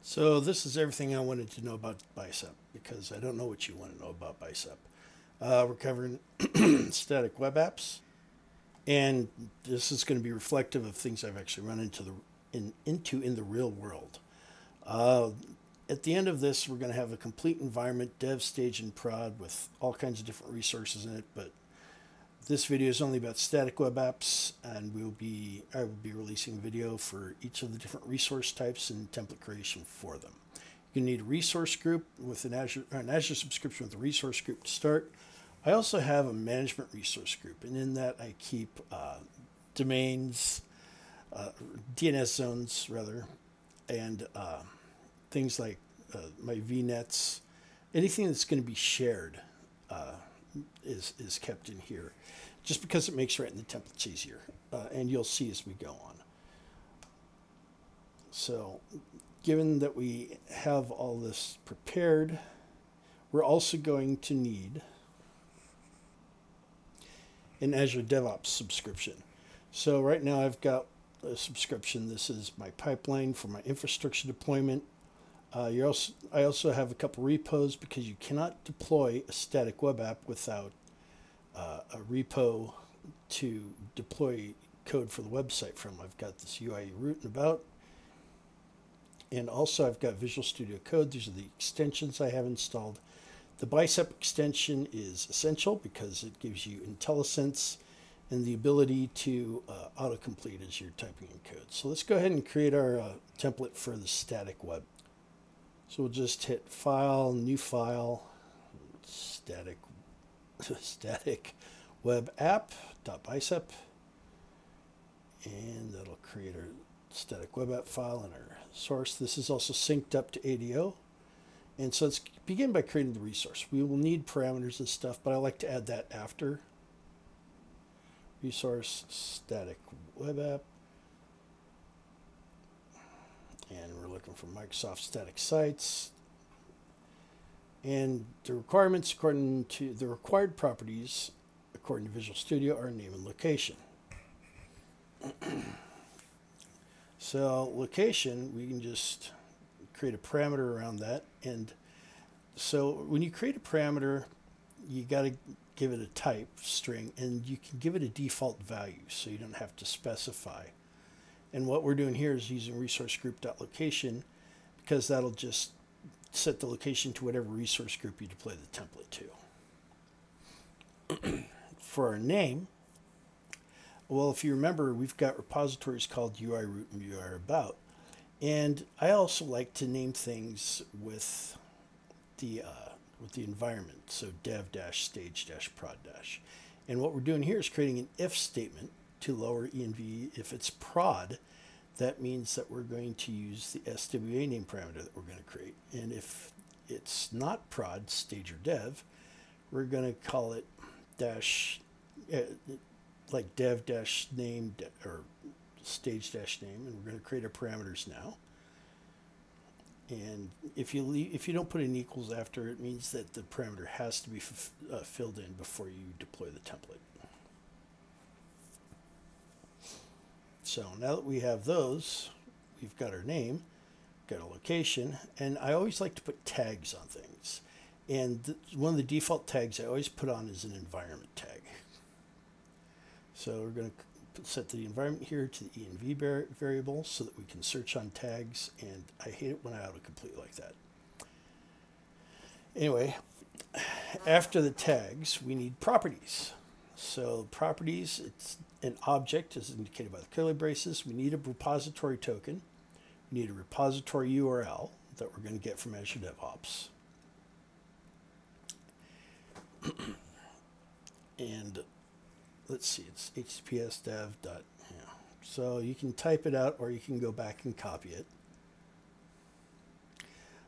So this is everything I wanted to know about Bicep because I don't know what you want to know about Bicep. We're covering static web apps, and this is going to be reflective of things I've actually run into in the real world. Uh, at the end of this, we're going to have a complete environment, dev, stage, and prod with all kinds of different resources in it. But this video is only about static web apps, and I will be releasing video for each of the different resource types and template creation for them. You need a resource group with an Azure subscription with a resource group to start. I also have a management resource group, and in that I keep domains, DNS zones rather, and things like my VNets. Anything that's going to be shared uh, is kept in here, just because it makes writing the templates easier, and you'll see as we go on. So, given that we have all this prepared, we're also going to need an Azure DevOps subscription. So right now I've got a subscription. This is my pipeline for my infrastructure deployment. I also have a couple repos because you cannot deploy a static web app without a repo to deploy code for the website from. I've got this UI root and about. And also I've got Visual Studio Code. These are the extensions I have installed. The Bicep extension is essential because it gives you IntelliSense and the ability to autocomplete as you're typing in code. So let's go ahead and create our template for the static web. So we'll just hit File, New File, static web app.bicep, and that'll create our static web app file in our source. This is also synced up to ADO. And so let's begin by creating the resource. We will need parameters and stuff, but I like to add that after. Resource static web app. And we're looking for Microsoft static sites. And the requirements according to the required properties according to Visual Studio are name and location. So location, we can just create a parameter around that. And so when you create a parameter, you got to give it a type string, and you can give it a default value so you don't have to specify. And what we're doing here is using resource group.location because that'll just set the location to whatever resource group you deploy the template to. For our name, well, if you remember, we've got repositories called UI root and UI about. And I also like to name things with the environment, so dev-stage-prod-. And what we're doing here is creating an if statement to lower env. If it's prod, that means that we're going to use the SWA name parameter that we're going to create. And if it's not prod, stage or dev, we're going to call it like dev-name or stage-name, and we're going to create our parameters now. And if you don't put an equals after, it means that the parameter has to be filled in before you deploy the template. So now that we have those, we've got our name, got a location, and I always like to put tags on things. And one of the default tags I always put on is an environment tag. So we're going to set the environment here to the env variable so that we can search on tags, and I hate it when I autocomplete like that. Anyway, after the tags, we need properties. So properties, it's an object as indicated by the curly braces. We need a repository token. We need a repository URL that we're going to get from Azure DevOps. And let's see, it's https dev. So you can type it out or you can go back and copy it.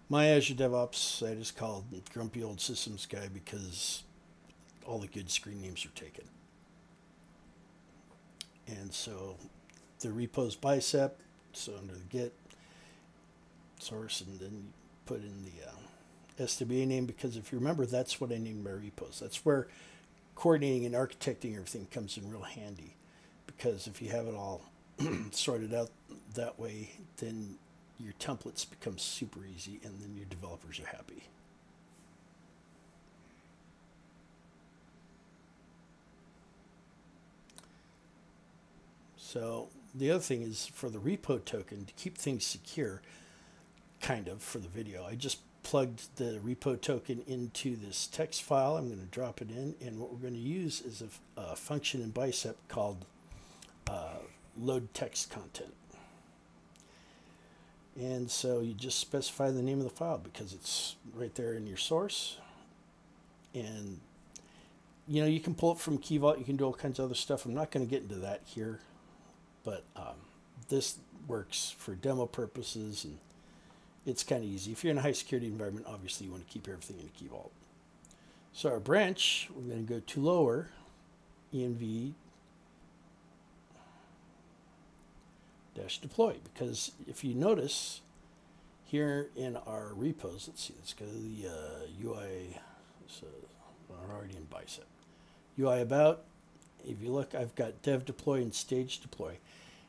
My Azure DevOps site is called Grumpy Old Systems Guy because all the good screen names are taken. And so the repo's Bicep, so under the Git source, and then you put in the SWA name, because if you remember, that's what I named my repos. That's where coordinating and architecting everything comes in real handy, because if you have it all sorted out that way, then your templates become super easy, and then your developers are happy. So the other thing is for the repo token, to keep things secure, kind of for the video, I just plugged the repo token into this text file. I'm going to drop it in, and what we're going to use is a function in Bicep called load text content. And so you just specify the name of the file because it's right there in your source. And you know, you can pull it from Key Vault, you can do all kinds of other stuff. I'm not going to get into that here, but this works for demo purposes, and it's kind of easy. If you're in a high security environment, obviously you want to keep everything in a Key Vault. So our branch, we're going to go to lower env -deploy, because if you notice here in our repos, let's see, let's go to the UI, so we're already in Bicep. UI about, if you look, I've got dev deploy and stage deploy,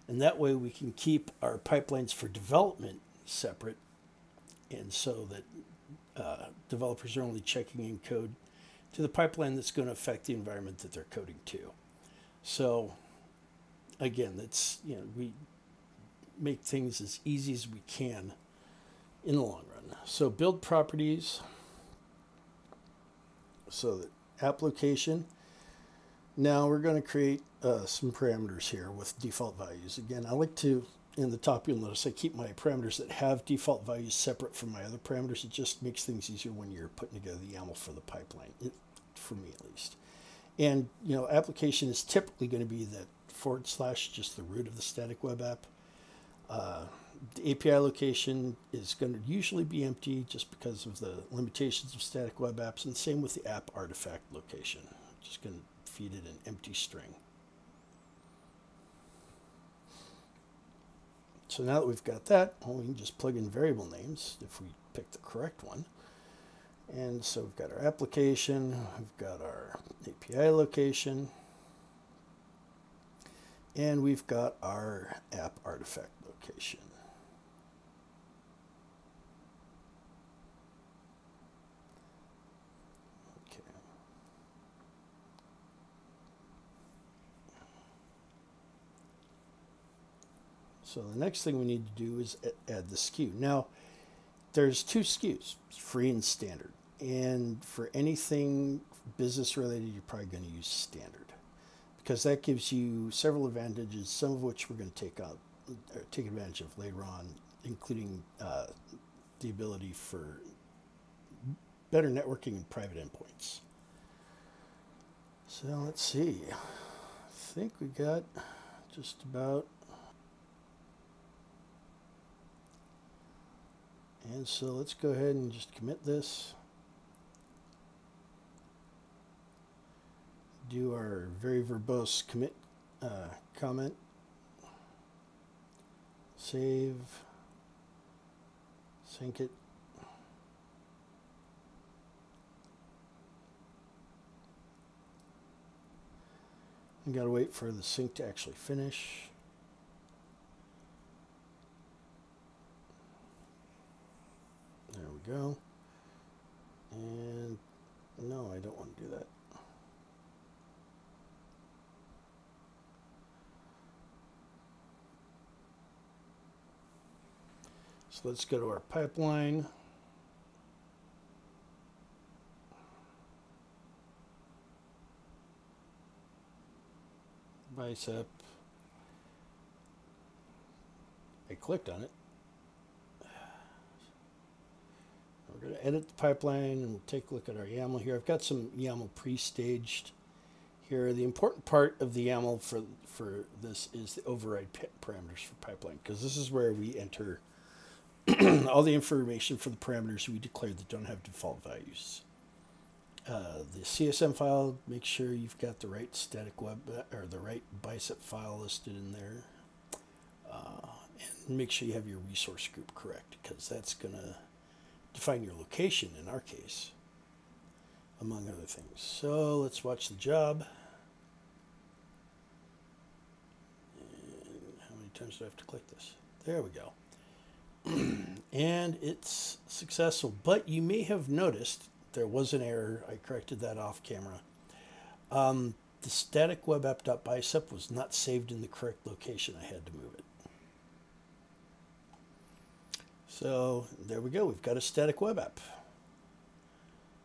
and that way we can keep our pipelines for development separate, and so that developers are only checking in code to the pipeline that's going to affect the environment that they're coding to. So again, that's, you know, we make things as easy as we can in the long run. So build properties, so that application, now we're going to create some parameters here with default values. Again, I like to, in the top you'll notice I keep my parameters that have default values separate from my other parameters. It just makes things easier when you're putting together the YAML for the pipeline, for me at least. And you know, application is typically going to be that / just the root of the static web app. The API location is going to usually be empty just because of the limitations of static web apps, and same with the app artifact location. Just going to feed it an empty string. So now that we've got that, well, we can just plug in variable names if we pick the correct one. And so we've got our application, we've got our API location, and we've got our app artifact location. Okay. So the next thing we need to do is add the SKU. Now, there's two SKUs, free and standard. And for anything business related, you're probably going to use standard, because that gives you several advantages, some of which we're going to take advantage of later on, including the ability for better networking and private endpoints. So let's see. I think we got just about. And so let's go ahead and just commit this. Do our very verbose commit comment. Save. Sync it. You gotta wait for the sync to actually finish. There we go. And no, I don't want to do that. So let's go to our pipeline. Bicep. I clicked on it. We're going to edit the pipeline and we'll take a look at our YAML here. I've got some YAML pre-staged here. The important part of the YAML for this is the override parameters for pipeline, because this is where we enter all the information for the parameters we declared that don't have default values. The CSM file, make sure you've got the right static web or the right Bicep file listed in there. And make sure you have your resource group correct, because that's going to define your location in our case, among other things. So let's watch the job. And how many times do I have to click this? There we go. And it's successful, but you may have noticed there was an error. I corrected that off camera. The static web app.bicep was not saved in the correct location. I had to move it. So there we go. We've got a static web app.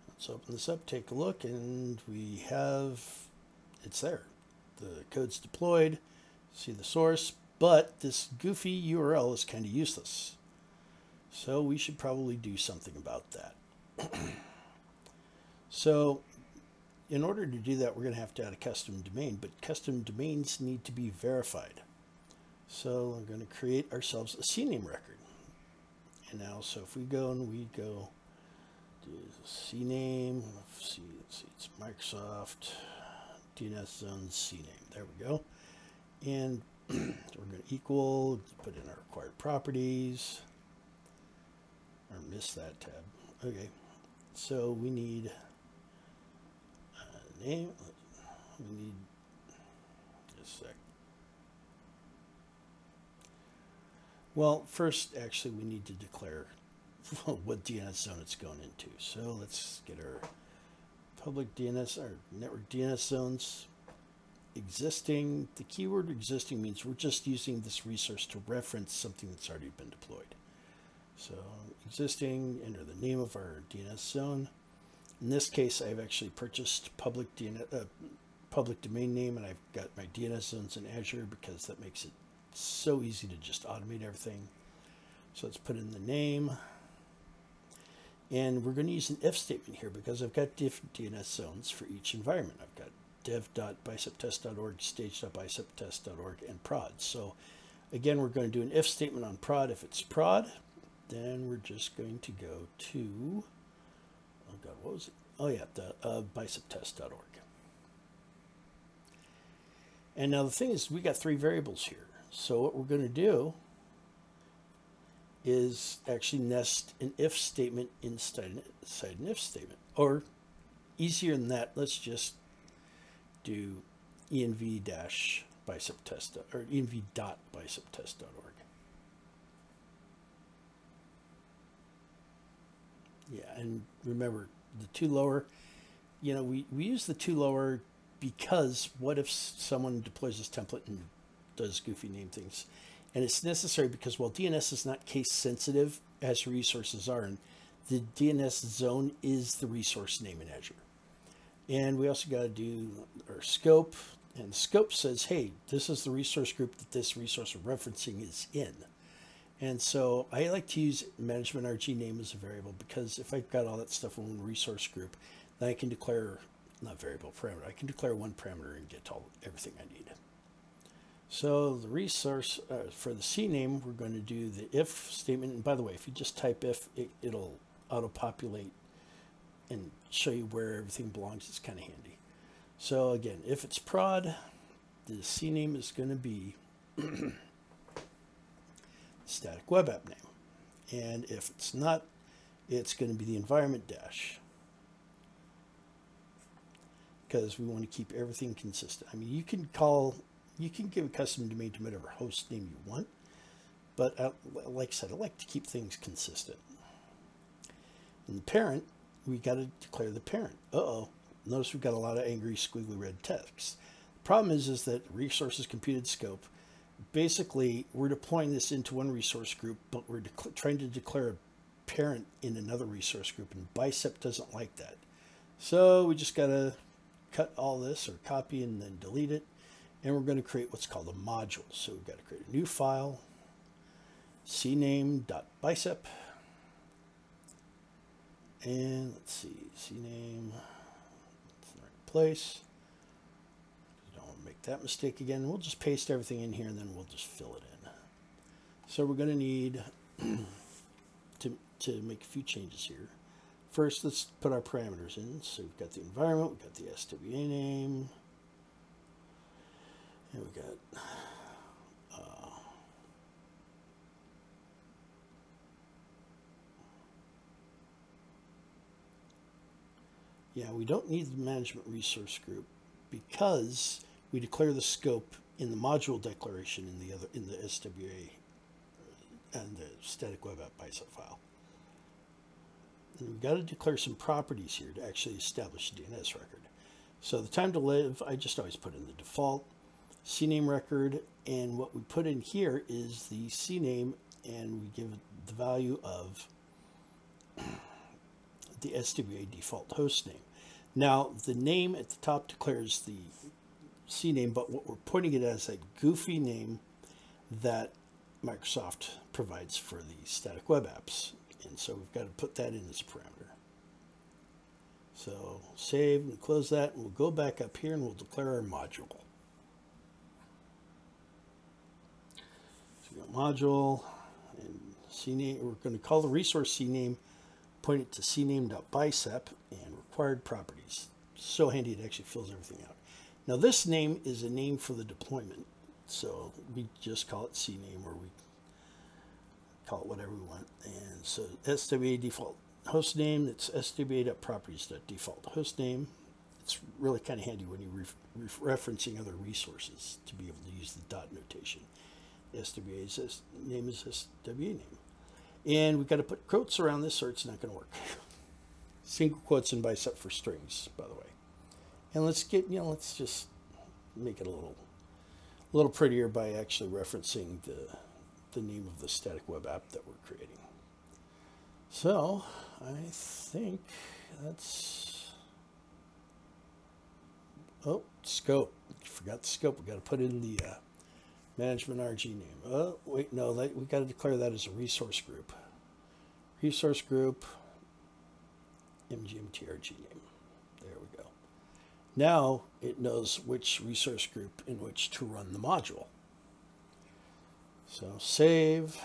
Let's open this up, take a look, and we have, it's there. The code's deployed, see the source, but this goofy URL is kind of useless. So we should probably do something about that. So in order to do that, we're going to have to add a custom domain, but custom domains need to be verified. So I'm going to create ourselves a CNAME record. And now, so if we go and we go do CNAME, let's see, it's Microsoft DNS zone CNAME. There we go. And we're going to equal, put in our required properties, or miss that tab. Okay, so we need a name. We need just a sec. Well, first, actually, we need to declare what DNS zone it's going into. So let's get our public DNS, our network DNS zones. Existing, the keyword existing means we're just using this resource to reference something that's already been deployed. So existing, enter the name of our DNS zone. In this case, I've actually purchased public domain name, and I've got my DNS zones in Azure because that makes it so easy to just automate everything. So let's put in the name. And we're going to use an if statement here because I've got different DNS zones for each environment. I've got dev.biceptest.org, stage.biceptest.org, and prod. So again, we're going to do an if statement on prod. If it's prod, then we're just going to go to, oh God, what was it? Oh yeah, the biceptest.org. And now the thing is, we got 3 variables here. So what we're going to do is actually nest an if statement inside an if statement. Or easier than that, let's just do env-biceptest or env.biceptest.org. Yeah, and remember the 2 lower, you know, we use the 2 lower because what if someone deploys this template and does goofy name things? And it's necessary because while DNS is not case sensitive as resources are, and the DNS zone is the resource name in Azure. And we also got to do our scope, and the scope says, hey, this is the resource group that this resource we're referencing is in. And so I like to use management RG name as a variable because if I've got all that stuff in one resource group, then I can declare, not variable, parameter, I can declare one parameter and get everything I need. So the resource for the CNAME, we're going to do the if statement. And by the way, if you just type if, it'll auto-populate and show you where everything belongs. It's kind of handy. So again, if it's prod, the CNAME is going to be static web app name. And if it's not, it's going to be the environment dash. Because we want to keep everything consistent. I mean, you can give a custom domain to whatever host name you want, but like I said, I like to keep things consistent. In the parent, we got to declare the parent. Uh-oh. Notice we've got a lot of angry squiggly red text. The problem is that resources computed scope, basically we're deploying this into one resource group, but we're trying to declare a parent in another resource group, and Bicep doesn't like that. So we just got to cut all this or copy and then delete it. And we're going to create what's called a module. So we've got to create a new file, cname.bicep. And let's see, cname, that's the right place. Don't want to make that mistake again. We'll just paste everything in here and then we'll just fill it in. So we're going to need to make a few changes here. First, let's put our parameters in. So we've got the environment, we've got the SWA name. And we got yeah, we don't need the management resource group because we declare the scope in the module declaration in the SWA and the static web app bicep file. And we've got to declare some properties here to actually establish a DNS record. So the time to live, I just always put in the default CNAME record, and what we put in here is the CNAME, and we give it the value of the SWA default host name. Now, the name at the top declares the CNAME, but what we're putting it as a goofy name that Microsoft provides for the static web apps. And so we've got to put that in as a parameter. So save and close that, and we'll go back up here and we'll declare our module. So we got module and CNAME. We're going to call the resource CNAME, point it to cname.bicep, and required properties. So handy, it actually fills everything out. Now this name is a name for the deployment. So we just call it CNAME, or we call it whatever we want. And so SWA default host name, it's SWA.properties.default host name. It's really kind of handy when you're referencing other resources to be able to use the dot notation. SWA's name is SWA name. And we've got to put quotes around this or it's not going to work. Single quotes in bicep for strings, by the way. And let's get, let's just make it a little prettier by actually referencing the name of the static web app that we're creating. So I think that's, oh, scope. Forgot the scope. We got to put in the management RG name. Oh, wait, no, we got to declare that as a resource group. Resource group, MGMTRG name. There we go. Now it knows which resource group in which to run the module. So save.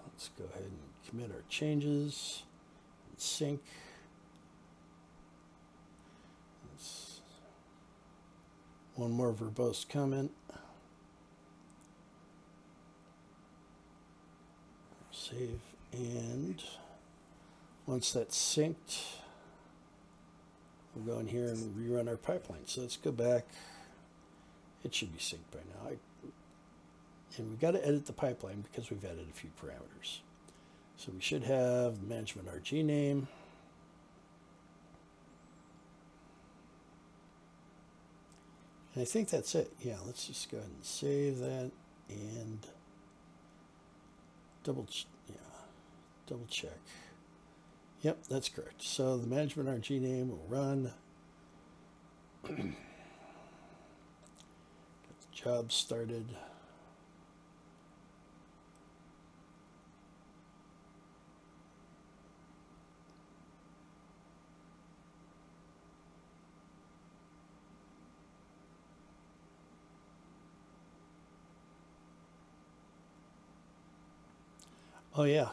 Let's go ahead and commit our changes and sync. Let's, one more verbose comment. Save, and once that's synced, we'll go in here and rerun our pipeline. So let's go back. It should be synced by now. And we've got to edit the pipeline because we've added a few parameters. So we should have management RG name. And I think that's it. Yeah, let's just go ahead and save that and double check. Yep, that's correct. So the management RG name will run. Get the job started. Oh yeah.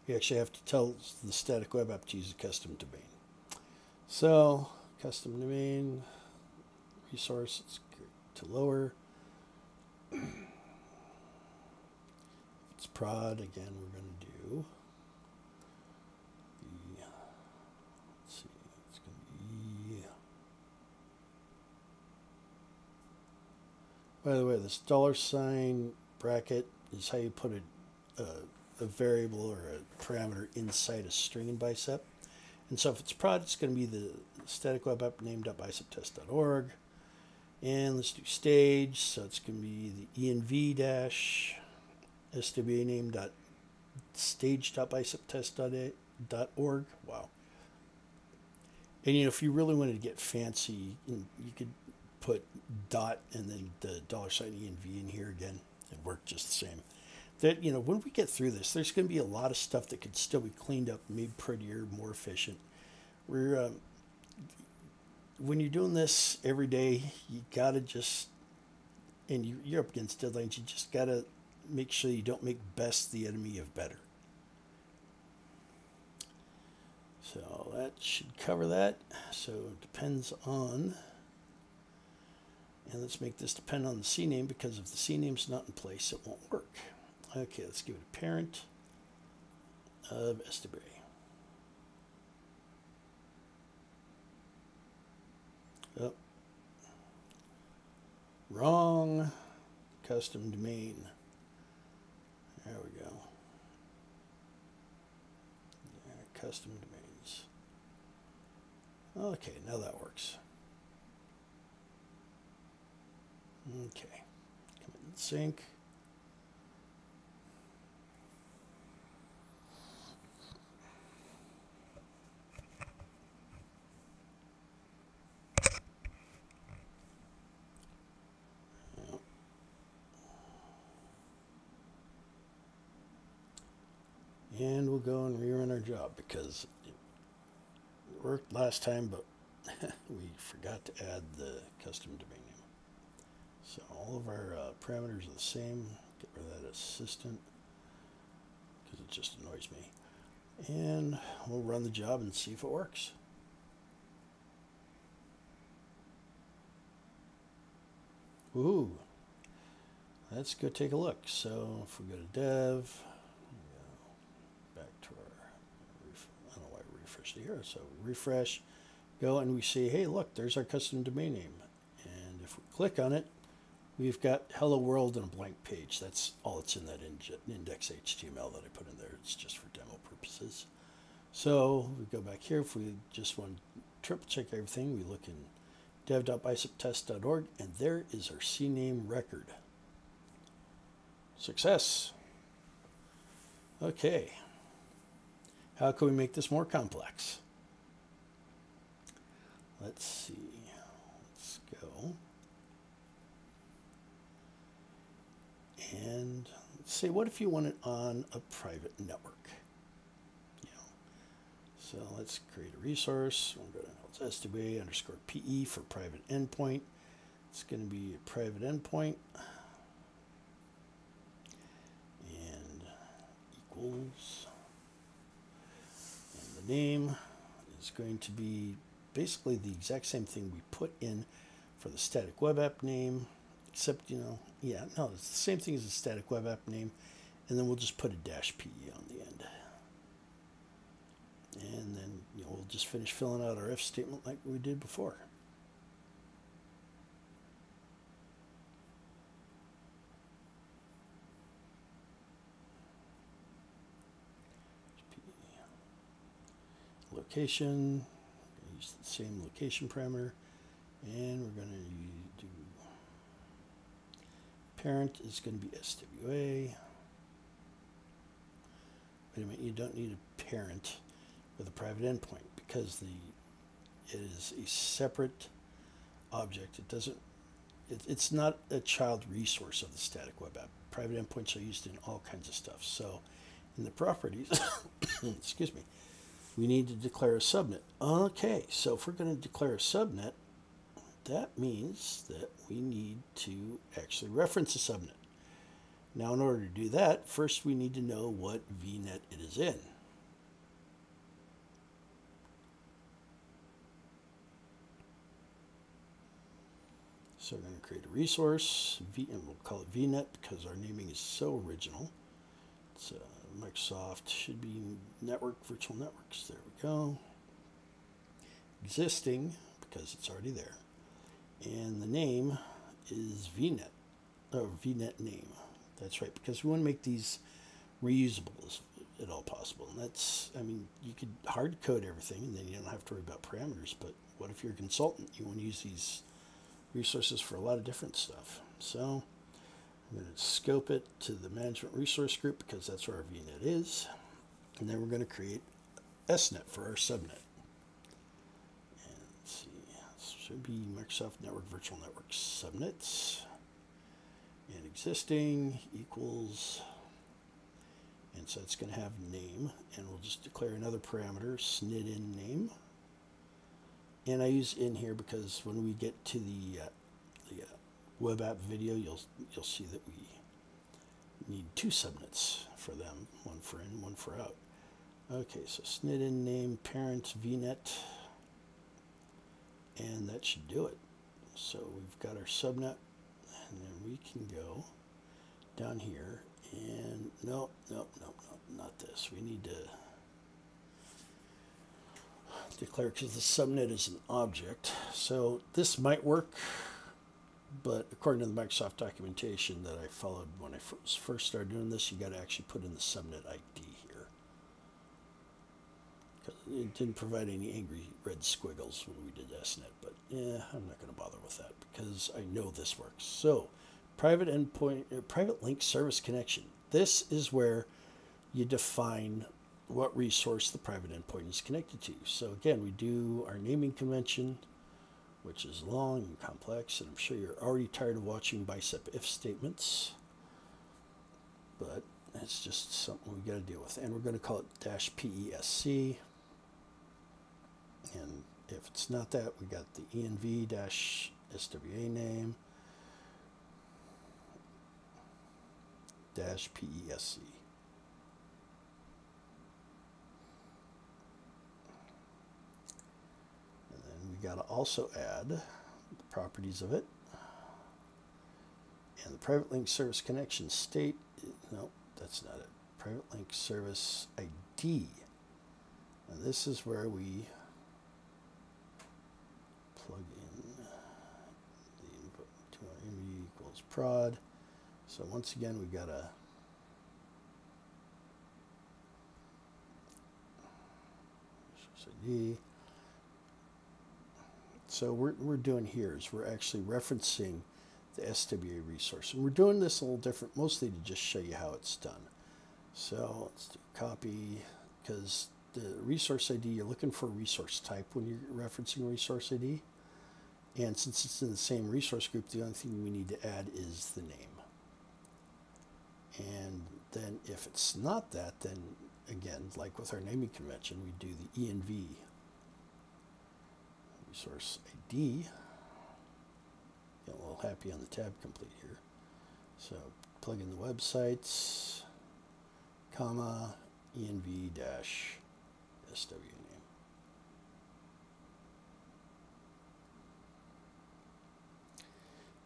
We actually have to tell the static web app to use a custom domain. So custom domain resource, it's to lower. If it's prod, again, we're going to do the, let's see, it's going to be, by the way, this $ bracket is how you put a variable or a parameter inside a string in Bicep. And so if it's prod, it's going to be the static web app name.biceptest.org. And let's do stage. So it's going to be the env-swa name.stage.biceptest.org. Wow. And if you really wanted to get fancy, you could put dot and then the $env in here again. It'd work just the same. That, when we get through this, there's going to be a lot of stuff that could still be cleaned up, made prettier, more efficient. When you're doing this every day, you got to just, and you're up against deadlines, you just got to make sure you don't make best the enemy of better. So that should cover that. So it depends on, and let's make this depend on the CNAME, because if the CNAME's not in place, it won't work. Okay, let's give it a parent of SWA. Oh. Wrong custom domain. There we go. Custom domains. Okay, now that works. Okay, come in sync. And we'll go and rerun our job because it worked last time, but we forgot to add the custom domain name. So all of our parameters are the same. Get rid of that assistant because it just annoys me. And we'll run the job and see if it works. Ooh, let's go take a look. So if we go to dev, back to our, I don't know why I refreshed it here. So refresh, go, and we see, hey, look, there's our custom domain name. And if we click on it, we've got hello world and a blank page. That's all that's in that index HTML that I put in there. It's just for demo purposes. So we go back here. If we just want to triple check everything, we look in dev.biceptest.org, and there is our CNAME record. Success. Okay. How can we make this more complex? Let's see. Let's go. And let's say, what if you want it on a private network? So let's create a resource. We'll go to SWA_PE for private endpoint. It's going to be a private endpoint. And equals. And the name is going to be basically the exact same thing we put in for the static web app name, except, it's the same thing as the static web app name. And then we'll just put a -PE on the end. And then we'll just finish filling out our if statement like we did before. Location, use the same location parameter, and we're going to do parent is going to be SWA. Wait a minute, you don't need a parent with a private endpoint because it is a separate object. It's not a child resource of the static web app. Private endpoints are used in all kinds of stuff. So in the properties, excuse me, we need to declare a subnet. Okay, so if we're going to declare a subnet, that means that we need to actually reference a subnet. Now, in order to do that, first we need to know what VNet it is in. So we're going to create a resource, and we'll call it VNet because our naming is so original. It's Microsoft should be network, virtual networks. There we go. Existing because it's already there. And the name is VNet, or VNet name. That's right, because we want to make these reusable as at all possible. And that's, you could hard code everything and then you don't have to worry about parameters, but what if you're a consultant? You want to use these resources for a lot of different stuff. So I'm going to scope it to the management resource group because that's where our VNet is. And then we're going to create SNet for our subnet. And let's see, this should be Microsoft Network Virtual Network subnets. And existing equals, and so it's going to have name, and we'll just declare another parameter, snidin name. And I use in here because when we get to the web app video, you'll see that we need two subnets for them, one for in, one for out. Okay, so snidin name parent VNet, and that should do it. So we've got our subnet, and then we can go down here and no, not this. We need to declare because the subnet is an object. So this might work But according to the Microsoft documentation that I followed when I first started doing this, you got to actually put in the subnet ID here. It didn't provide any angry red squiggles when we did SNet, but yeah, I'm not going to bother with that because I know this works. So, private endpoint, private link service connection. This is where you define what resource the private endpoint is connected to. So again, we do our naming convention, which is long and complex, and I'm sure you're already tired of watching Bicep if statements, but it's just something we got to deal with. And we're going to call it -PESC, and if it's not that, we got the env-SWA name -PESC. Got to also add the properties of it, and the private link service connection state. No, that's not it. Private link service ID, and this is where we plug in the input to our env equals prod. So once again, we got a ID. So what we're doing here is we're actually referencing the SWA resource. And we're doing this a little different, mostly to just show you how it's done. So let's do copy, because the resource ID, you're looking for a resource type when you're referencing resource ID. And since it's in the same resource group, the only thing we need to add is the name. And then if it's not that, then again, like with our naming convention, we do the env resource ID. Get a little happy on the tab complete here. So plug in the websites, comma, env-SW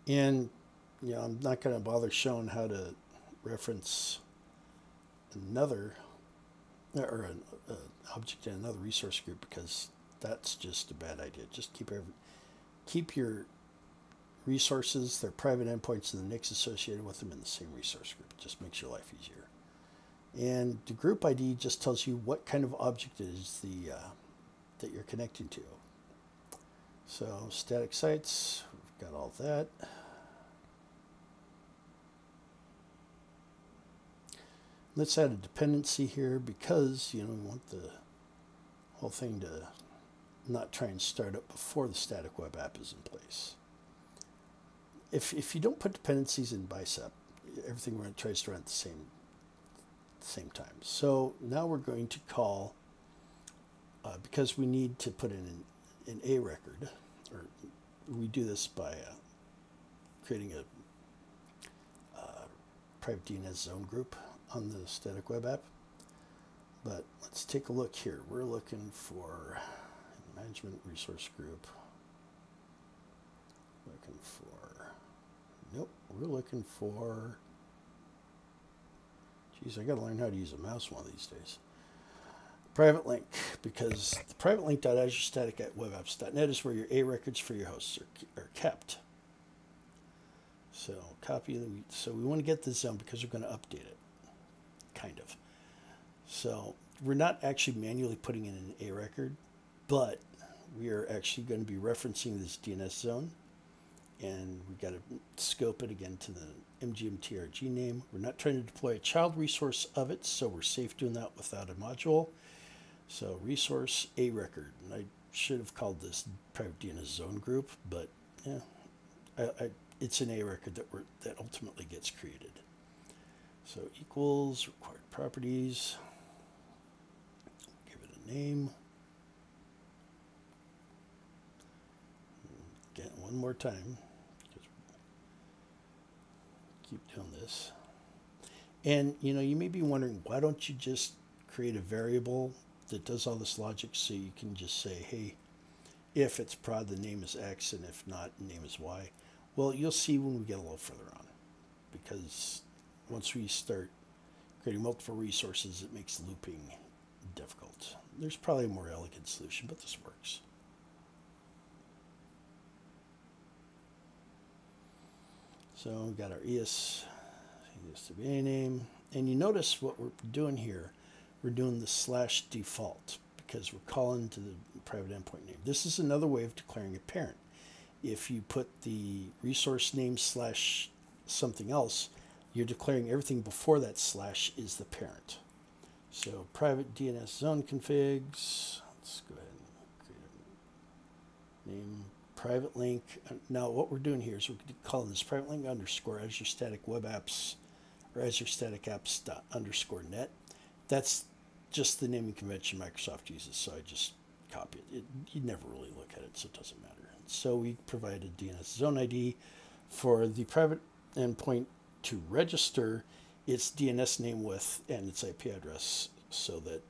name. And I'm not going to bother showing how to reference another or an object in another resource group, because that's just a bad idea. Just keep your resources, their private endpoints, and the NICs associated with them in the same resource group. It just makes your life easier. And the group ID just tells you what kind of object it is that you're connecting to. So static sites, we've got all that. Let's add a dependency here because we want the whole thing to not try and start up before the static web app is in place. If you don't put dependencies in Bicep, everything tries to run at the same time. So now we're going to call, because we need to put in an A record, or we do this by creating a private DNS zone group on the static web app. But let's take a look here. We're looking for management resource group. We're looking for, geez, I gotta learn how to use a mouse one of these days. Private link, because the private link.azurestatic@webapps.net is where your A records for your hosts are kept. So copy them. So we want to get this zone because we're going to update it, kind of. So we're not actually manually putting in an A record, but we are actually going to be referencing this DNS zone, and we got to scope it again to the MGMTRG name. We're not trying to deploy a child resource of it, so we're safe doing that without a module. So resource A record, and I should have called this private DNS zone group, but yeah, it's an A record that ultimately gets created. So equals required properties. Give it a name. Again, one more time. Keep doing this. And you may be wondering, why don't you just create a variable that does all this logic, so you can just say, hey, if it's prod, the name is X, and if not, the name is Y. Well, you'll see when we get a little further on, because once we start creating multiple resources, it makes looping difficult. There's probably a more elegant solution, but this works. So we've got our ESDBA name. And you notice what we're doing here. We're doing the /default because we're calling to the private endpoint name. This is another way of declaring a parent. If you put the resource name / something else, you're declaring everything before that / is the parent. So private DNS zone configs. Let's go ahead and create a name. Private link. Now what we're doing here is we're calling this private link underscore Azure Static Web Apps or Azure Static Apps _net. That's just the naming convention Microsoft uses, so I just copy it. You never really look at it, so it doesn't matter. So we provide a DNS zone ID for the private endpoint to register its DNS name with and its IP address so that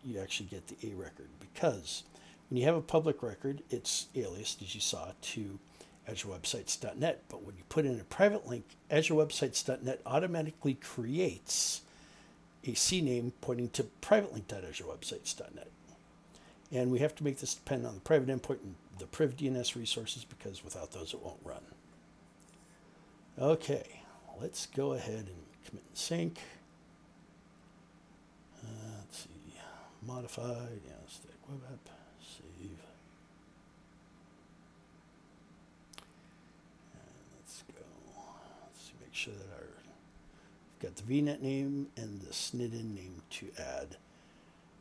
you actually get the A record. Because when you have a public record, it's aliased, as you saw, to AzureWebsites.net. But when you put in a private link, AzureWebsites.net automatically creates a CNAME pointing to privatelink.AzureWebsites.net. And we have to make this depend on the private endpoint and the priv DNS resources because without those it won't run. Okay, let's go ahead and commit and sync. Let's see, modified, yeah, static web app, save. And let's go. Let's see, make sure that we've got the VNet name and the SNIDN name to add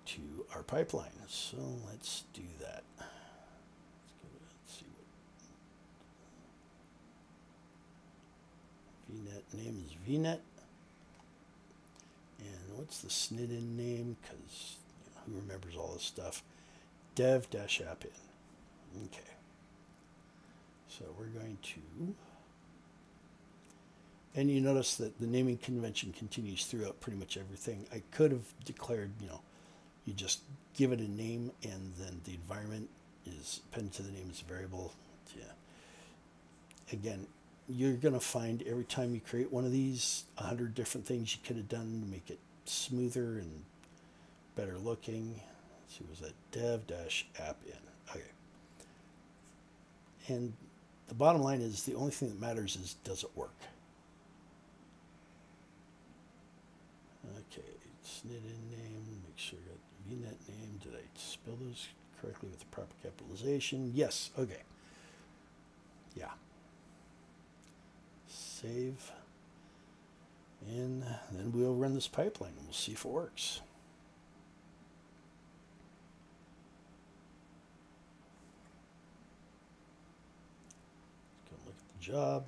to our pipeline. So let's do that. Let's see what VNet name is VNet. And what's the SNIDN name? Because who remembers all this stuff? dev-appin. Okay. So we're going to, and you notice that the naming convention continues throughout pretty much everything. I could have declared, you just give it a name and then the environment is appended to the name as a variable. Yeah. Again, you're going to find every time you create one of these 100 different things you could have done to make it smoother and better looking. Let's see, was that dev-appin? Okay. And the bottom line is the only thing that matters is does it work? Okay, SNIDN name, make sure I got the VNet name. Did I spell those correctly with the proper capitalization? Yes, okay. Yeah. Save. And then we'll run this pipeline and we'll see if it works. Let's go look at the job.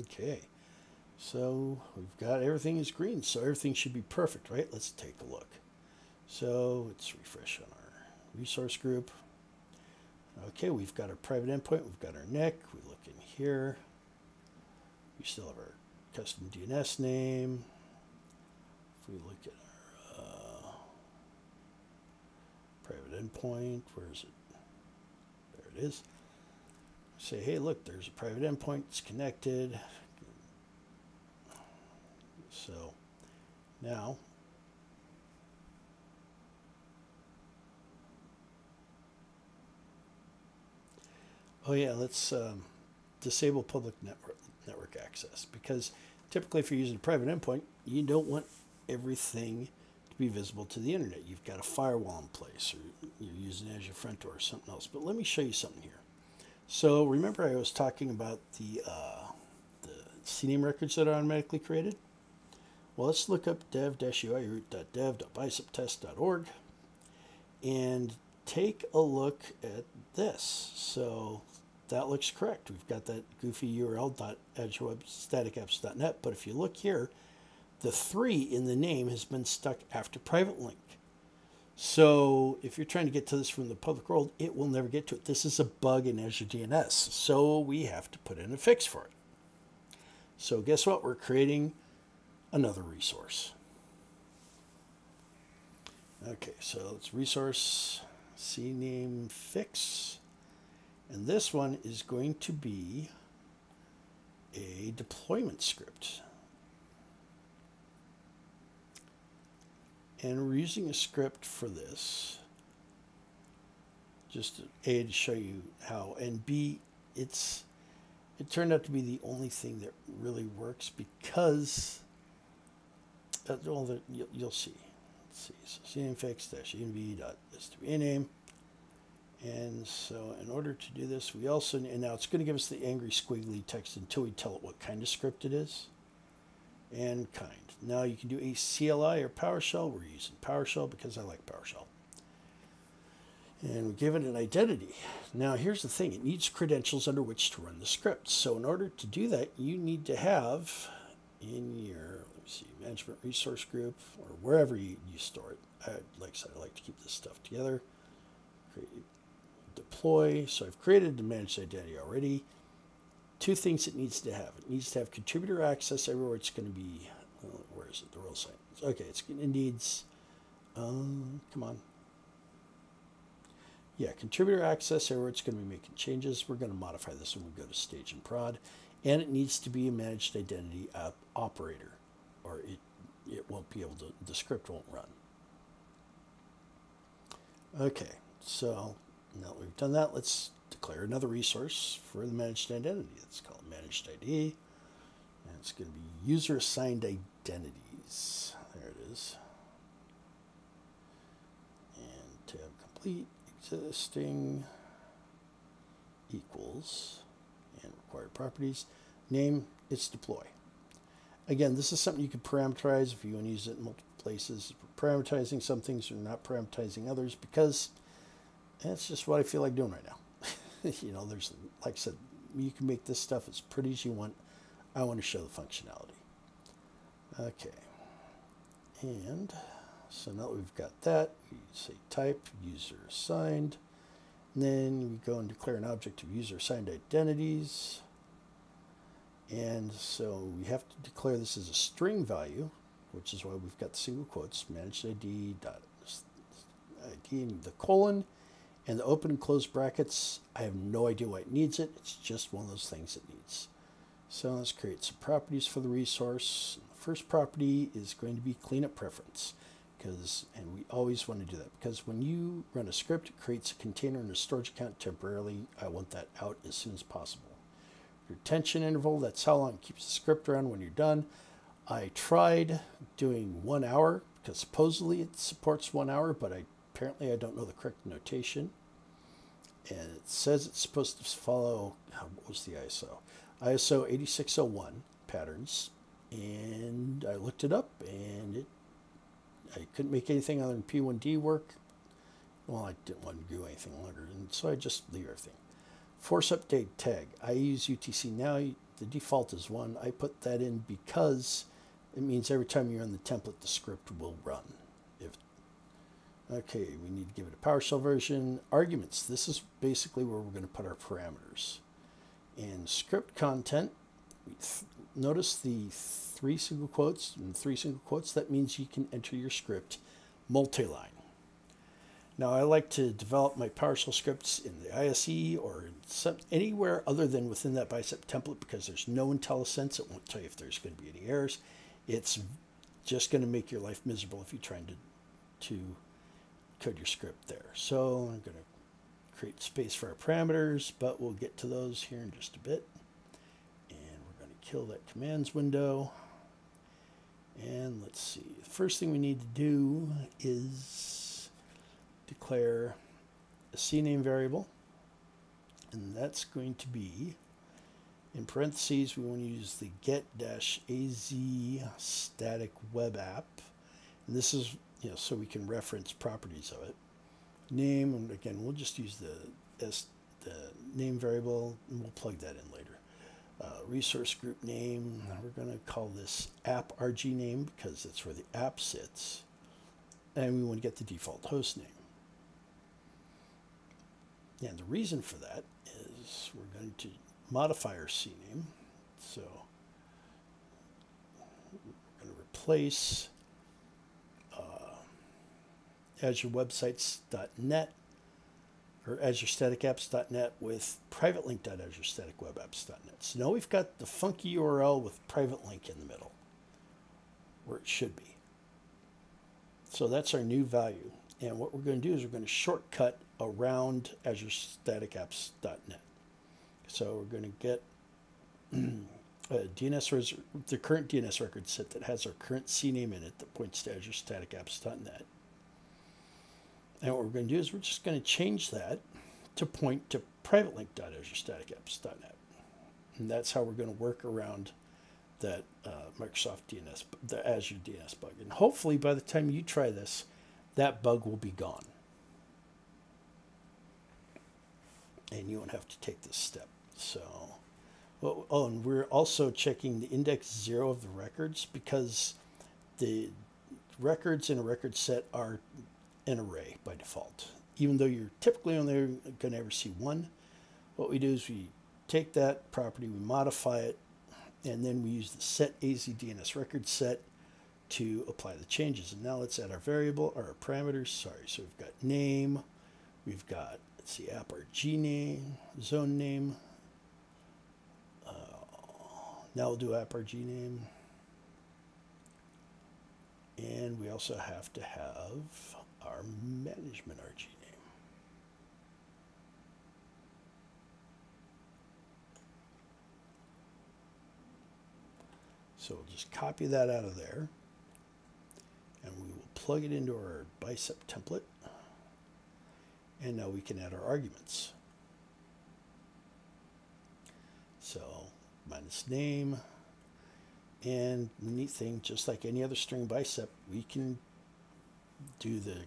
Okay, so we've got everything is green, so everything should be perfect, right? Let's take a look. So let's refresh on our resource group. Okay, we've got our private endpoint, we've got our NIC, we look in here. We still have our custom DNS name. If we look at our private endpoint, where is it? There it is. Say, hey, look, there's a private endpoint, it's connected. So now, oh yeah, let's disable public network access, because typically if you're using a private endpoint, you don't want everything to be visible to the internet. You've got a firewall in place, or you're using Azure Front Door or something else. But let me show you something here. So remember I was talking about the CNAME records that are automatically created? Well, let's look up dev-ui root.dev.biceptest.org and take a look at this. So that looks correct. We've got that goofy URL .azurewebstaticapps.net, but if you look here, the 3 in the name has been stuck after private link. So if you're trying to get to this from the public world, it will never get to it. This is a bug in Azure DNS, so we have to put in a fix for it. So guess what? We're creating another resource. Okay, so it's resource CNAME fix. And this one is going to be a deployment script. And we're using a script for this. Just A, to show you how, and B, it turned out to be the only thing that really works because, you'll see. Let's see, so cname fix-env.stva name. And so in order to do this, we also, and now it's going to give us the angry squiggly text until we tell it what kind of script it is. And kind. Now you can do a CLI or PowerShell. We're using PowerShell because I like PowerShell. And we give it an identity. Now here's the thing, it needs credentials under which to run the script. So in order to do that, you need to have in your, management resource group, or wherever you store it. Like I said, I like to keep this stuff together. Deploy. So I've created the managed identity already. Two things it needs to have. It needs to have contributor access everywhere it's going to be. Well, where is it? The real site. Okay, it needs, come on. Yeah, contributor access everywhere it's going to be making changes. We're going to modify this when we go to stage and prod. And it needs to be a managed identity operator, or it won't be able to, the script won't run. Okay, so now that we've done that, let's declare another resource for the managed identity. It's called managed ID, and it's going to be user assigned identities. There it is. And tab complete, existing equals, and required properties. Name, it's deploy. Again, this is something you could parameterize if you want to use it in multiple places. Parameterizing some things or not parameterizing others, because that's just what I feel like doing right now. You know, there's, like I said, you can make this stuff as pretty as you want. I want to show the functionality. Okay. And so now that we've got that, we say type user assigned. And then we go and declare an object of user assigned identities. And so we have to declare this as a string value, which is why we've got the single quotes, managed ID dot ID and the colon. And the open and close brackets, I have no idea why it needs it. It's just one of those things it needs. So let's create some properties for the resource. The first property is going to be cleanup preference, and we always want to do that because when you run a script, it creates a container and a storage account temporarily. I want that out as soon as possible. Retention interval, that's how long it keeps the script around when you're done. I tried doing 1 hour because supposedly it supports 1 hour, but apparently I don't know the correct notation. And it says it's supposed to follow, what was the ISO? ISO 8601 patterns. And I looked it up and I couldn't make anything other than P1D work. Well, I didn't want to do anything longer, and so I just leave everything. Force update tag. I use UTC now. The default is 1. I put that in because it means every time you run the template, the script will run. Okay, we need to give it a PowerShell version. Arguments. This is basically where we're going to put our parameters. And script content, notice the 3 single quotes and 3 single quotes. That means you can enter your script multi-line. Now, I like to develop my PowerShell scripts in the ISE or anywhere other than within that Bicep template because there's no IntelliSense. It won't tell you if there's going to be any errors. It's just going to make your life miserable if you're trying to code your script there. So I'm going to create space for our parameters, but we'll get to those here in just a bit. And we're going to kill that commands window. And let's see. The first thing we need to do is declare a CNAME variable. And that's going to be, in parentheses, we want to use the get-az static web app. And this is, so we can reference properties of it. Name, and again, we'll just use the name variable, and we'll plug that in later. Resource group name, we're going to call this app RG name because that's where the app sits. And we want to get the default host name. And the reason for that is we're going to modify our CNAME. So we're going to replace AzureWebsites.net or AzureStaticApps.net with privatelink.AzureStaticWebApps.net. So now we've got the funky URL with private link in the middle, where it should be. So that's our new value. And what we're going to do is we're going to shortcut around Azure Static Apps.net. So we're going to get the current DNS record set that has our current CNAME in it that points to Azure Static Apps.net. And what we're going to do is we're just going to change that to point to privatelink.azureStaticApps.net. And that's how we're going to work around that Microsoft DNS, the Azure DNS bug. And hopefully by the time you try this, that bug will be gone. And you won't have to take this step. So, oh, and we're also checking the index 0 of the records because the records in a record set are an array by default. Even though you're typically only going to ever see one, what we do is we take that property, we modify it, and then we use the set AZ DNS record set to apply the changes. And now let's add our variable, or our parameters. Sorry, so we've got name, we've got, let's see, app.rg name, zone name. Now we'll do app.rg name. And we also have to have our management RG name. So we'll just copy that out of there, and we will plug it into our Bicep template. And now we can add our arguments. So minus name, and the neat thing, just like any other string Bicep, we can do the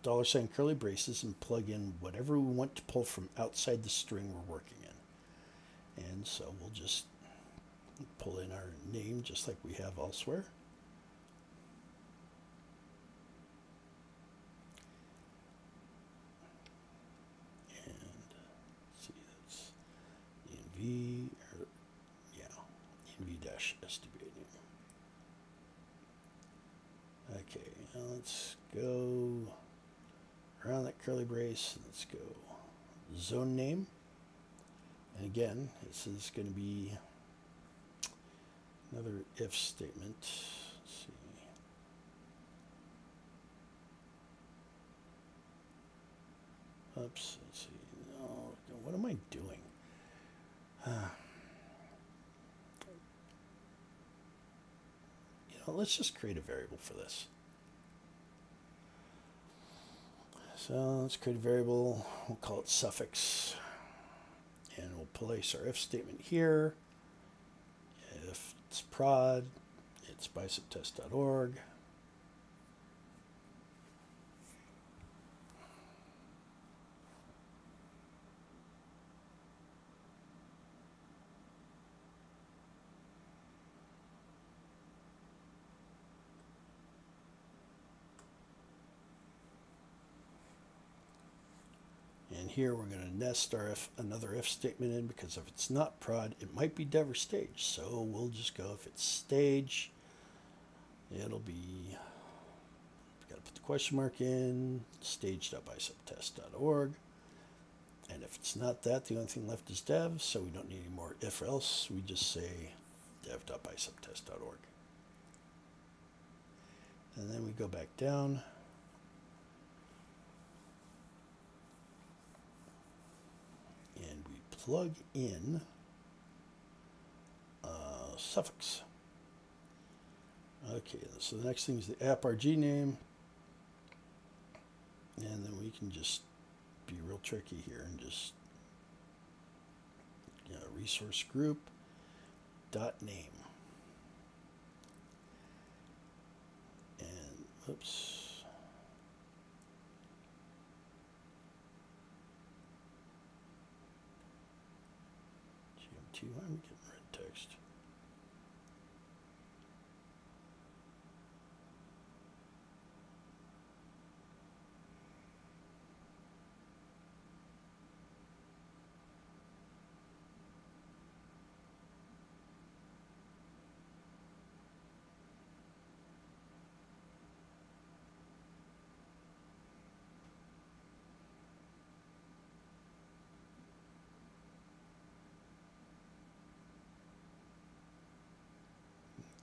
$ curly braces and plug in whatever we want to pull from outside the string we're working in. And so we'll just pull in our name just like we have elsewhere. And let's see, that's env, or yeah, env-sdba name. Okay, now let's go around that curly brace. Let's go zone name. And again, this is going to be another if statement. Let's see. Oops, let's see. No, what am I doing? Let's just create a variable for this. So let's create a variable. We'll call it suffix. And we'll place our if statement here. If it's prod, it's biceptest.org. And here we're going to nest our another if statement in, because if it's not prod, it might be dev or stage. So we'll just go, if it's stage, it'll be, we've got to put the question mark in, stage.biceptest.org. And if it's not that, the only thing left is dev, so we don't need any more if or else. We just say dev.biceptest.org. And then we go back down. And we plug in suffix. Okay, so the next thing is the app.rg name. And then we can just be real tricky here and just resource group dot name. And oops. GMT, why am I getting red text?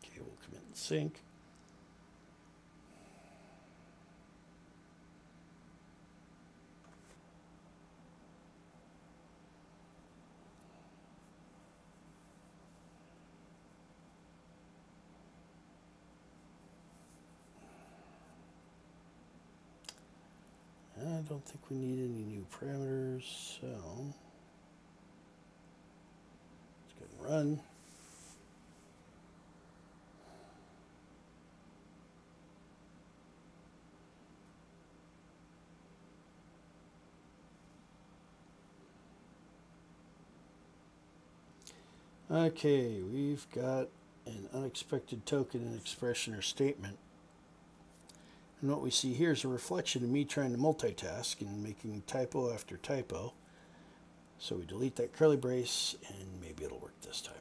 Okay, we'll commit and sync. don't think we need any new parameters, so let's go and run. Okay, we've got an unexpected token, an expression, or statement. And what we see here is a reflection of me trying to multitask and making typo after typo. So we delete that curly brace, and maybe it'll work this time.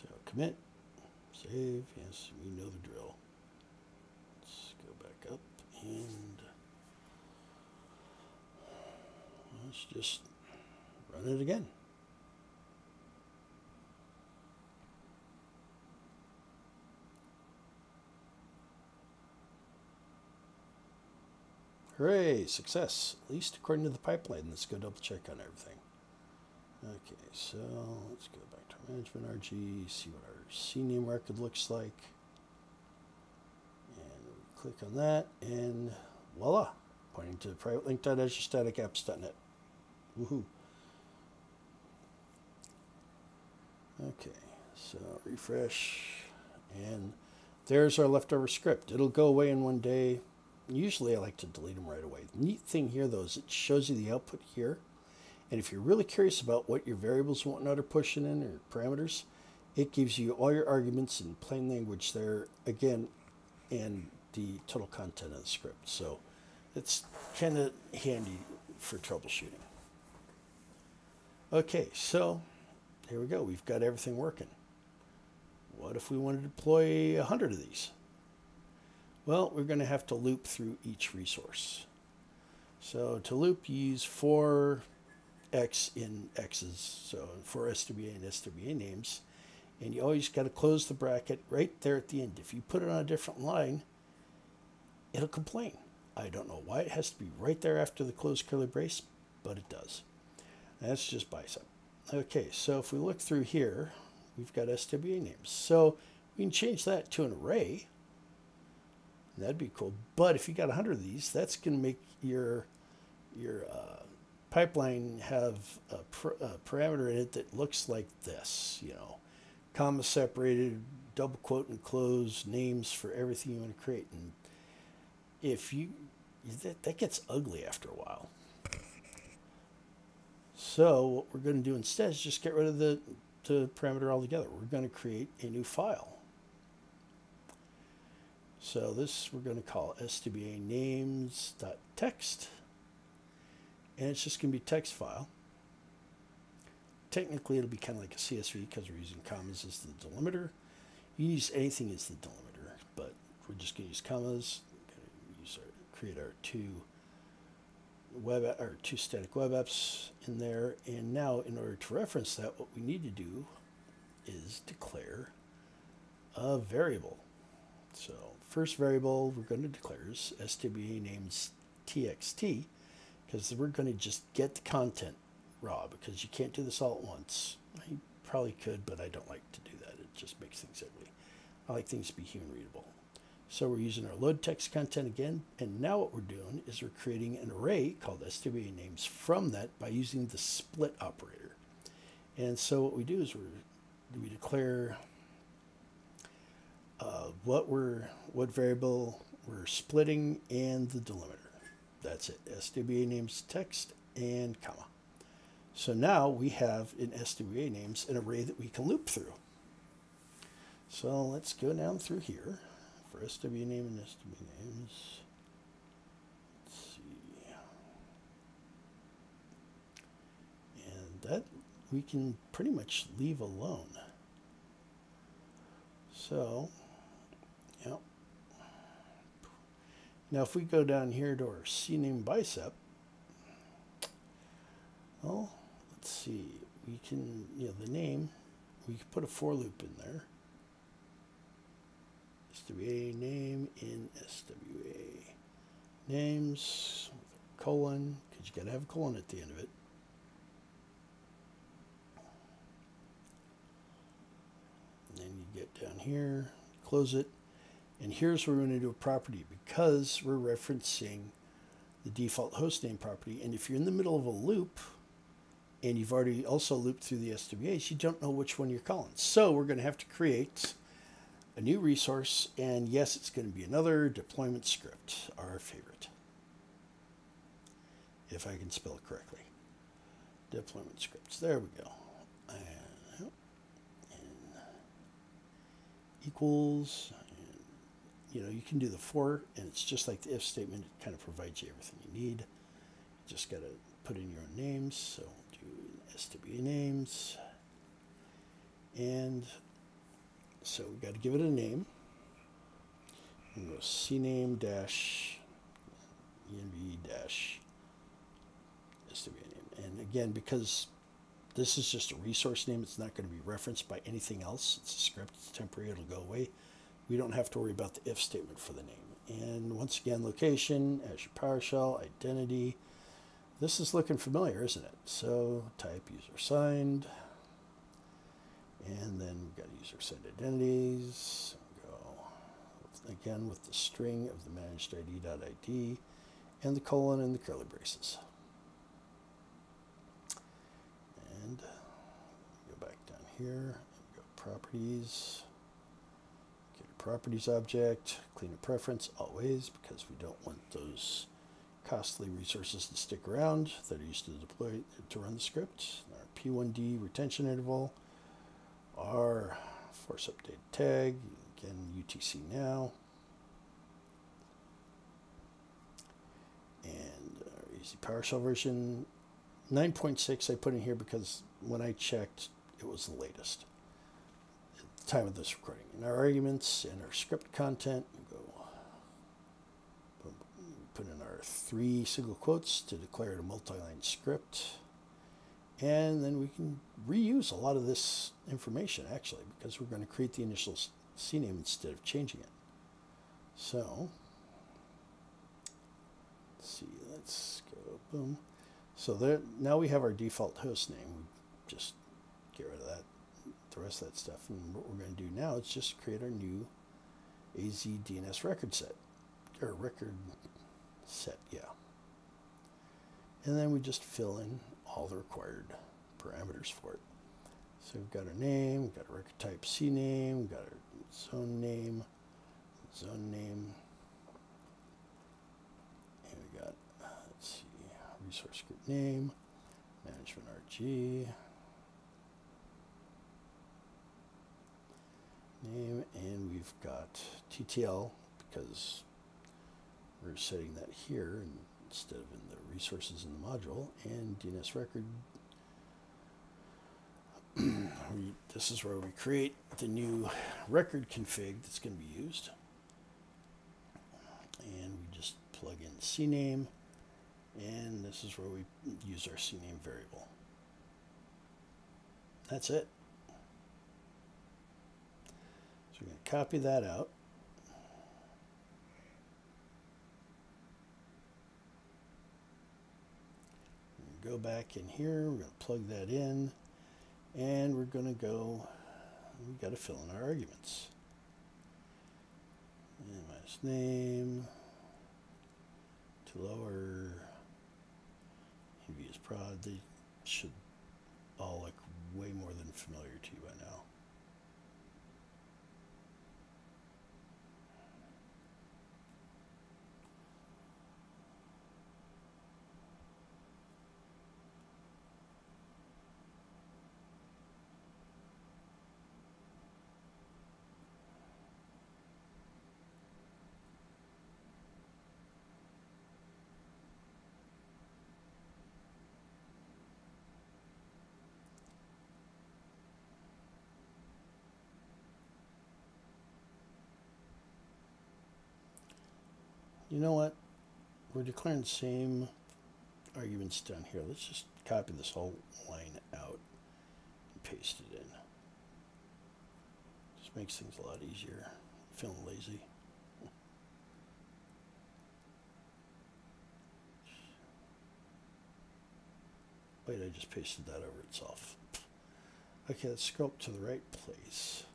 So commit, save, yes, we know the drill. Let's go back up and let's just run it again. Hooray, success, at least according to the pipeline. Let's go double check on everything. Okay, so let's go back to our management RG, see what our CNAME record looks like. And we click on that, and voila, pointing to private link.azurestaticapps.net. Woohoo. Okay, so refresh, and there's our leftover script. It'll go away in one day. Usually I like to delete them right away. The neat thing here, though, is it shows you the output here. And if you're really curious about what your variables and whatnot are pushing in, or parameters, it gives you all your arguments in plain language there, again, and the total content of the script. So it's kind of handy for troubleshooting. Okay, so here we go. We've got everything working. What if we want to deploy 100 of these? Well, we're going to have to loop through each resource. So to loop, you use 4x in x's, so 4 SWA and SWA names. And you always got to close the bracket right there at the end. If you put it on a different line, it'll complain. I don't know why it has to be right there after the closed curly brace, but it does. That's just Bicep. Okay, so if we look through here, we've got SWA names. So we can change that to an array. That'd be cool. But if you got 100 of these, that's going to make your pipeline have a parameter in it that looks like this, you know, comma separated, double quote and close, names for everything you want to create. And if you, that gets ugly after a while. So what we're going to do instead is just get rid of the parameter altogether. We're going to create a new file. So this we're going to call SWA names.txt, and it's just going to be a text file. Technically, it'll be kind of like a CSV because we're using commas as the delimiter. You can use anything as the delimiter, but we're just going to use commas. Create our two static web apps in there, and now in order to reference that, what we need to do is declare a variable. So first variable we're going to declare is SWA names txt, because we're going to just get the content raw, because you can't do this all at once. You probably could, but I don't like to do that. It just makes things ugly. I like things to be human readable. So we're using our load text content again, and now what we're doing is we're creating an array called SWA names from that by using the split operator. And so what we do is we declare what variable we're splitting and the delimiter. That's it. SWA names text and comma. So now we have in SWA names an array that we can loop through. So let's go down through here for SWA name and SWA names. Let's see. And that we can pretty much leave alone. So, yeah. Now if we go down here to our CNAME Bicep, well, let's see, we can, the name, we can put a for loop in there. SWA name in SWA names, with a colon, because you got to have a colon at the end of it. And then you get down here, close it, And here's where we're going to do a property because we're referencing the default hostname property. And if you're in the middle of a loop and you've already also looped through the SWAs, you don't know which one you're calling. So we're going to have to create a new resource. And yes, it's going to be another deployment script, our favorite, if I can spell it correctly. Deployment scripts. There we go. And equals. You know, you can do the for, and it's just like the if statement. It kind of provides you everything you need. You just got to put in your own names. So do SWA names. And so we got to give it a name. And go cname dash env dash SWA name. And again, because this is just a resource name, it's not going to be referenced by anything else. It's a script. It's temporary. It'll go away. We don't have to worry about the if statement for the name. And once again, location, Azure PowerShell, identity. This is looking familiar, isn't it? So type user signed. And then we've got user signed identities. Go again with the string of the managed ID.id and the colon and the curly braces. And go back down here and go properties. Properties object, clean a preference always, because we don't want those costly resources to stick around that are used to deploy to run the script. Our P1D retention interval, our force update tag, again UTC now, and our easy PowerShell version 9.6 I put in here because when I checked it was the latest time of this recording. And our arguments and our script content, we go put in our 3 single quotes to declare it a multi-line script. And then we can reuse a lot of this information actually, because we're going to create the initial CNAME instead of changing it. So let's see, let's go boom. So there, now we have our default host name. We just get rid of that. The rest of that stuff, and what we're going to do now is just create our new AZ DNS record set, or record set, yeah. And then we just fill in all the required parameters for it. So we've got our name, we've got a record type CNAME, we've got our zone name, and we got, let's see, resource group name, management RG, name, and we've got TTL because we're setting that here instead of in the resources in the module, and DNS record. This is where we create the new record config that's going to be used, and we just plug in CNAME, and this is where we use our CNAME variable. That's it. So we're going to copy that out. Go back in here, we're going to plug that in, and we're going to go, we've got to fill in our arguments. And minus name, to lower, env is prod. They should all look way more than familiar to you by now. You know what? We're declaring the same arguments down here. Let's just copy this whole line out and paste it in. Just makes things a lot easier. I'm feeling lazy. Wait, I just pasted that over itself. Okay, let's scroll up to the right place.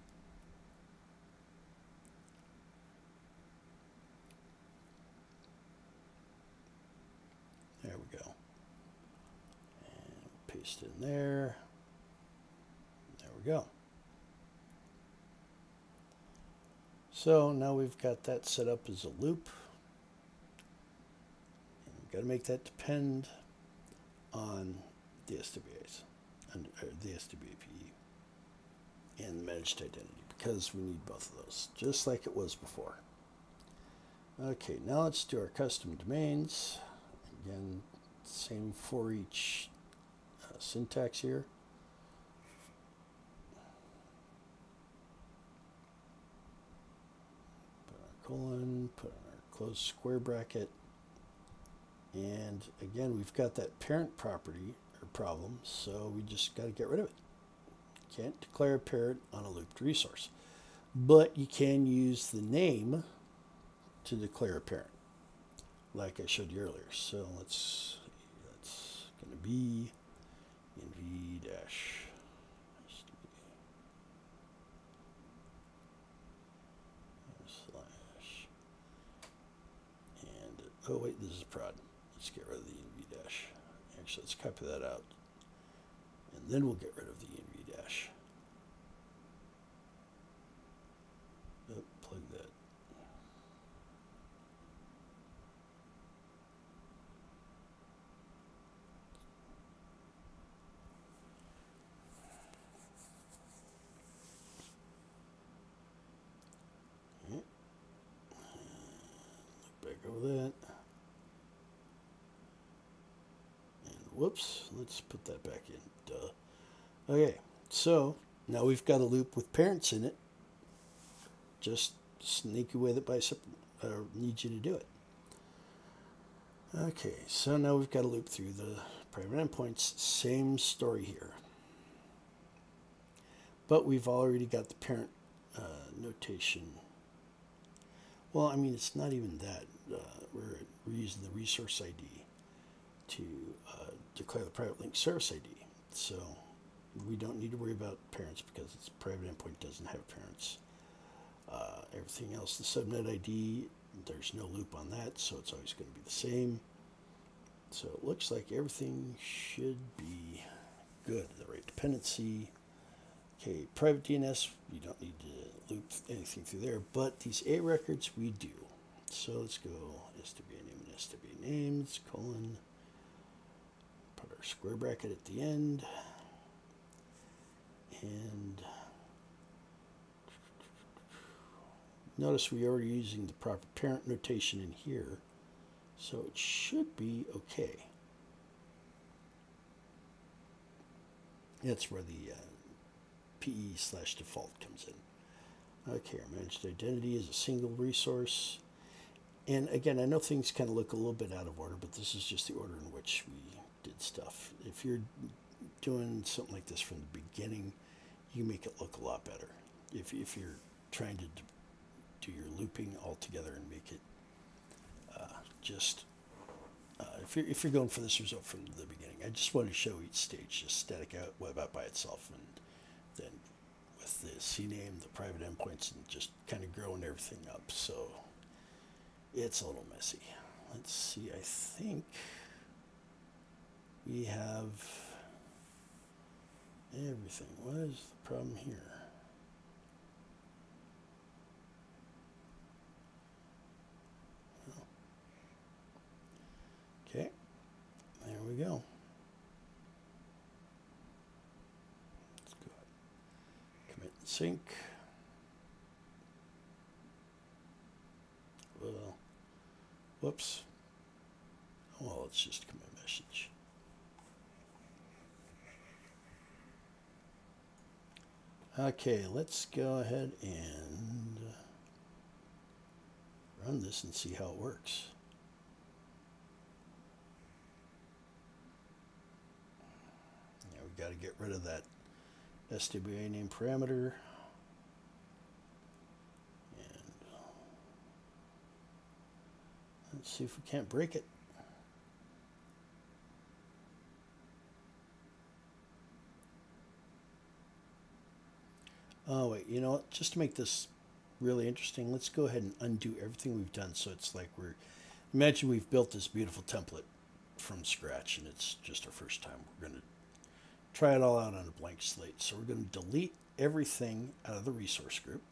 Paste in there. There we go. So now we've got that set up as a loop. And we've got to make that depend on the SWAs and the SWAPE and the managed identity, because we need both of those, just like it was before. Okay, now let's do our custom domains. Again, same for each syntax here. Put our colon, put in our close square bracket. And again, we've got that parent property or problem, so we just got to get rid of it. Can't declare a parent on a looped resource, but you can use the name to declare a parent, like I showed you earlier. So let's see, that's going to be nv dash slash, and oh wait, this is a prod. Let's get rid of the nv dash. Actually, let's copy that out, and then we'll get rid of the nv dash. Oh, plug that. Okay. Look back over that. Whoops, let's put that back in. Duh. Okay, so now we've got a loop with parents in it. Just sneaky way that Bicep needs you to do it. Okay, so now we've got a loop through the private endpoints. Same story here. But we've already got the parent notation. Well, I mean, it's not even that. We're using the resource ID to declare the private link service ID. So we don't need to worry about parents because its private endpoint doesn't have parents. Everything else, the subnet ID, there's no loop on that, so it's always going to be the same. So it looks like everything should be good. The right dependency. Okay, private DNS, we don't need to loop anything through there, but these A records we do. So let's go SWA name and SWA names, colon, put our square bracket at the end, and notice we are using the proper parent notation in here, so it should be okay. That's where the PE/default comes in. Okay, our managed identity is a single resource. And again, I know things kind of look a little bit out of order, but this is just the order in which we did stuff. If you're doing something like this from the beginning, you make it look a lot better. If you're trying to do your looping all together and make it if you're going for this result from the beginning, I just wanted to show each stage, just static out web app by itself, and then with the CNAME, the private endpoints, and just kind of growing everything up. So it's a little messy. Let's see, I think we have everything. What is the problem here? Okay, there we go. Let's go ahead. Commit and sync. Well, whoops. Well, let's just commit message. Okay, let's go ahead and run this and see how it works. Got to get rid of that SWA name parameter, and let's see if we can't break it. Oh wait, you know what, just to make this really interesting, let's go ahead and undo everything we've done, so it's like imagine we've built this beautiful template from scratch and it's just our first time. We're going to try it all out on a blank slate. So we're going to delete everything out of the resource group.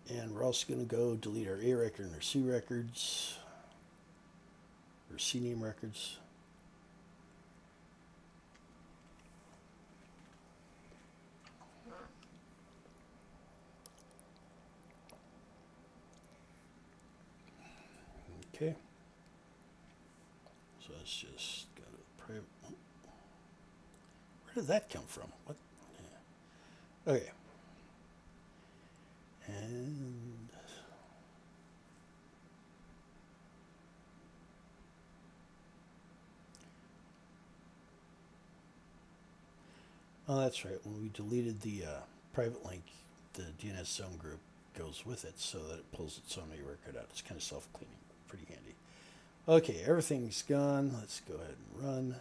And we're also going to go delete our A record and our C records, or C name records. Okay. So let's just go to private. Where did that come from? What? Yeah. Okay. And oh, that's right. When we deleted the private link, the DNS zone group goes with it so that it pulls its own A record out. It's kind of self-cleaning. Pretty handy. Okay, everything's gone. Let's go ahead and run.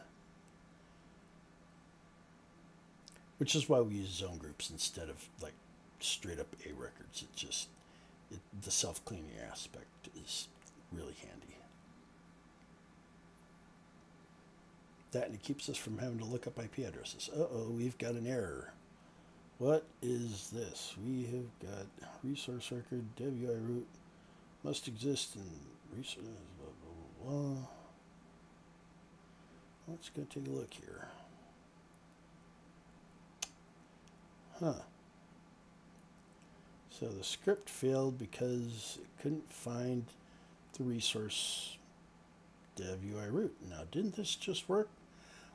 Which is why we use zone groups instead of like straight up A records. The self-cleaning aspect is really handy. That, and it keeps us from having to look up IP addresses. Uh-oh, we've got an error. What is this? We have got resource record, dev UI root, must exist in resource, blah, blah, blah. Let's go take a look here. Huh. So the script failed because it couldn't find the resource dev UI root. Now, didn't this just work?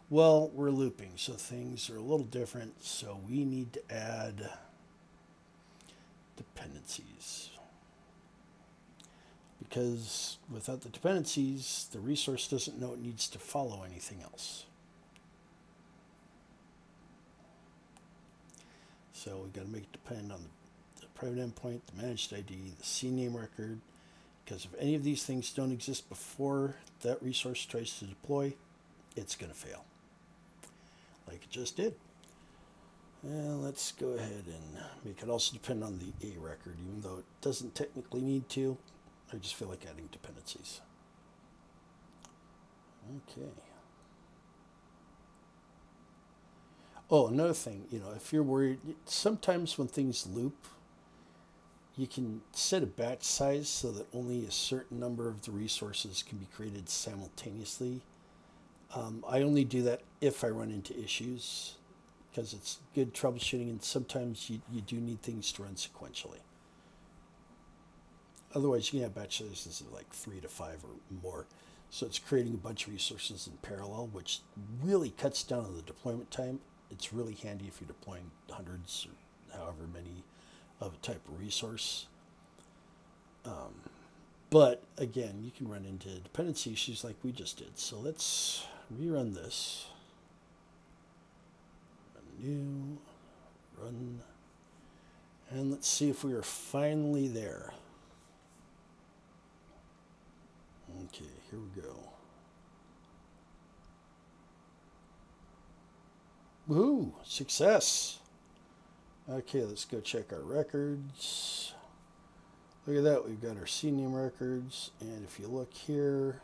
Well, we're looping, so things are a little different. So we need to add dependencies. Because without the dependencies, the resource doesn't know it needs to follow anything else. So we've got to make it depend on the private endpoint, the managed ID, the CNAME record, because if any of these things don't exist before that resource tries to deploy, it's going to fail, like it just did. And let's go ahead and make it also depend on the A record, even though it doesn't technically need to. I just feel like adding dependencies. Okay. Oh, another thing, if you're worried, sometimes when things loop, you can set a batch size so that only a certain number of the resources can be created simultaneously. I only do that if I run into issues, because it's good troubleshooting, and sometimes you do need things to run sequentially. Otherwise, you can have batch sizes of like 3 to 5 or more. So it's creating a bunch of resources in parallel, which really cuts down on the deployment time. It's really handy if you're deploying hundreds or however many of a type of resource. But again, you can run into dependency issues like we just did. So let's rerun this. Run new, run, and let's see if we are finally there. Okay, here we go. Woohoo! Success! Okay, let's go check our records. Look at that, we've got our CNAME records, and if you look here,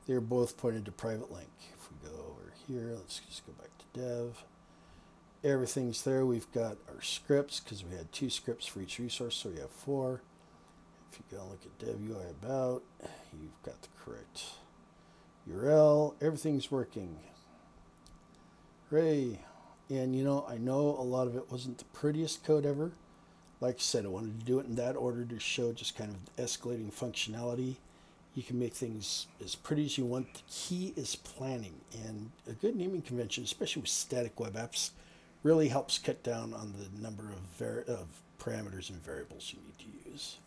they're both pointed to private link. If we go over here, let's just go back to dev. Everything's there. We've got our scripts, because we had 2 scripts for each resource, so we have 4. If you go and look at dev UI about, you've got the correct URL. Everything's working. Hooray. And I know a lot of it wasn't the prettiest code ever. Like I said, I wanted to do it in that order to show just kind of escalating functionality. You can make things as pretty as you want. The key is planning. And a good naming convention, especially with static web apps, really helps cut down on the number of parameters and variables you need to use.